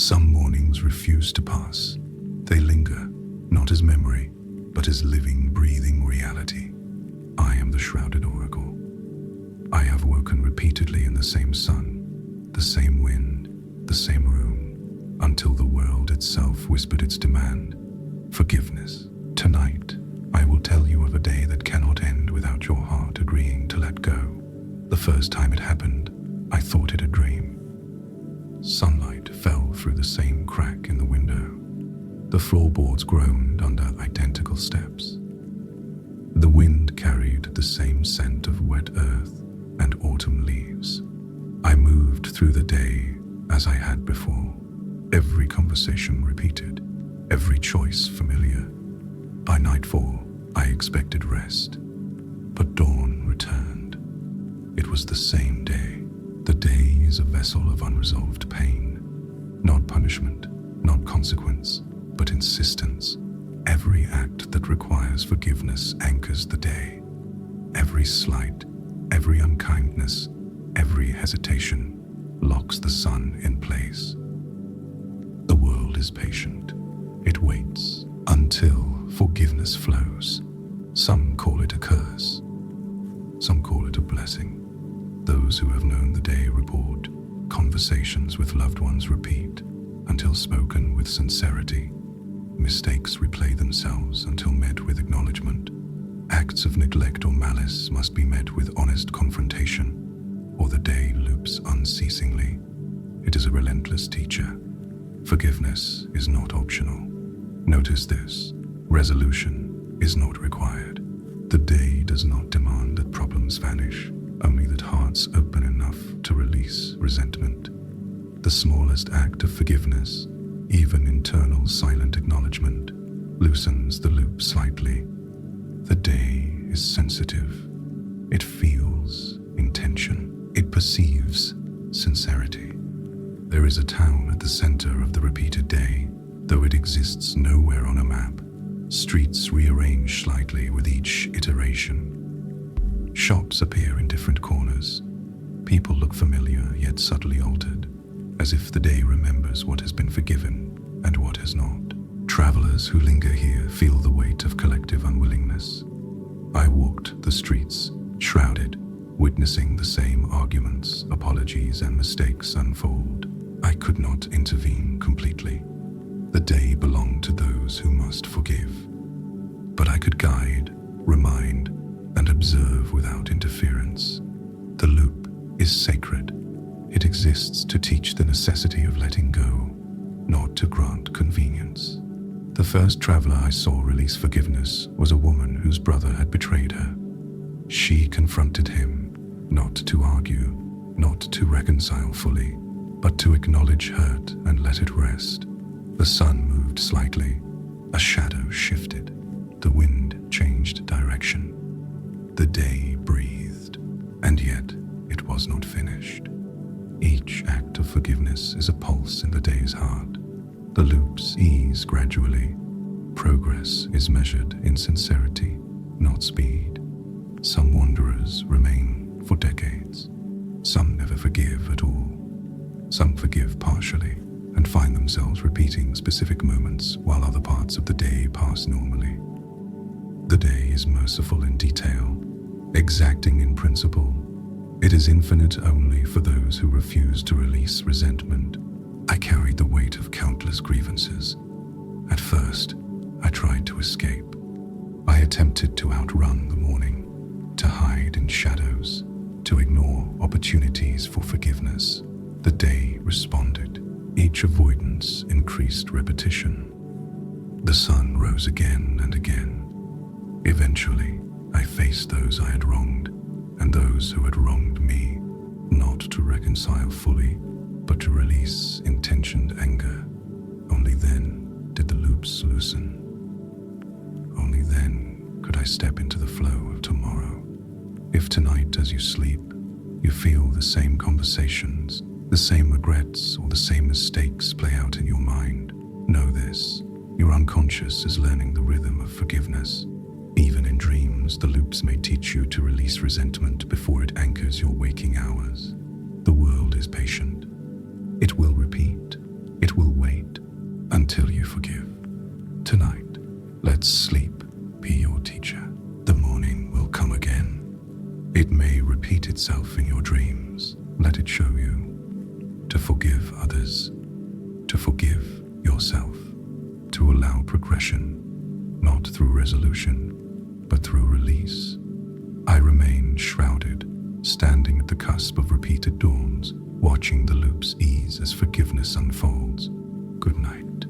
Some mornings refuse to pass. They linger, not as memory, but as living, breathing reality. I am the Shrouded Oracle. I have woken repeatedly in the same sun, the same wind, the same room, until the world itself whispered its demand: forgiveness. Tonight, I will tell you of a day that cannot end without your heart agreeing to let go. The first time it happened, I thought it a dream. Sunlight fell through the same crack in the window. The floorboards groaned under identical steps. The wind carried the same scent of wet earth and autumn leaves. I moved through the day as I had before, every conversation repeated, every choice familiar. By nightfall, I expected rest, but dawn returned. It was the same day. The day is a vessel of unresolved pain, not punishment, not consequence, but insistence. Every act that requires forgiveness anchors the day. Every slight, every unkindness, every hesitation locks the sun in place. The world is patient. It waits until forgiveness flows. Some call it a curse. Some call it a blessing. Those who have known the day report. Conversations with loved ones repeat until spoken with sincerity. Mistakes replay themselves until met with acknowledgement. Acts of neglect or malice must be met with honest confrontation, or the day loops unceasingly. It is a relentless teacher. Forgiveness is not optional. Notice this: resolution is not required. The day does not demand that problems vanish, only that hearts open enough to release resentment. The smallest act of forgiveness, even internal silent acknowledgement, loosens the loop slightly. The day is sensitive. It feels intention. It perceives sincerity. There is a town at the center of the repeated day, though it exists nowhere on a map. Streets rearrange slightly with each iteration. Shops appear in different corners. People look familiar yet subtly altered, as if the day remembers what has been forgiven and what has not. Travelers who linger here feel the weight of collective unwillingness. I walked the streets, shrouded, witnessing the same arguments, apologies, and mistakes unfold. I could not intervene completely. The day belonged to those who must forgive. But I could guide, remind, and observe without interference. The loop is sacred. It exists to teach the necessity of letting go, not to grant convenience. The first traveler I saw release forgiveness was a woman whose brother had betrayed her. She confronted him, not to argue, not to reconcile fully, but to acknowledge hurt and let it rest. The sun moved slightly. A shadow shifted. The wind changed direction. The day breathed, and yet it was not finished. Each act of forgiveness is a pulse in the day's heart. The loops ease gradually. Progress is measured in sincerity, not speed. Some wanderers remain for decades. Some never forgive at all. Some forgive partially and find themselves repeating specific moments while other parts of the day pass normally. The day is merciful in detail, exacting in principle. It is infinite only for those who refuse to release resentment. I carried the weight of countless grievances. At first, I tried to escape. I attempted to outrun the morning, to hide in shadows, to ignore opportunities for forgiveness. The day responded. Each avoidance increased repetition. The sun rose again and again. Eventually, I faced those I had wronged and those who had wronged me, not to reconcile fully, but to release intentioned anger. Only then did the loops loosen. Only then could I step into the flow of tomorrow. If tonight as you sleep, you feel the same conversations, the same regrets, or the same mistakes play out in your mind, know this: your unconscious is learning the rhythm of forgiveness. Even in dreams, the loops may teach you to release resentment before it anchors your waking hours. The world is patient. It will repeat. It will wait. until you forgive. Tonight, let's sleep be your teacher. The morning will come again. It may repeat itself in your dreams. Let it show you to forgive others, to forgive yourself, to allow progression, not through resolution, but through release. I remain shrouded, standing at the cusp of repeated dawns, watching the loops ease as forgiveness unfolds. Good night.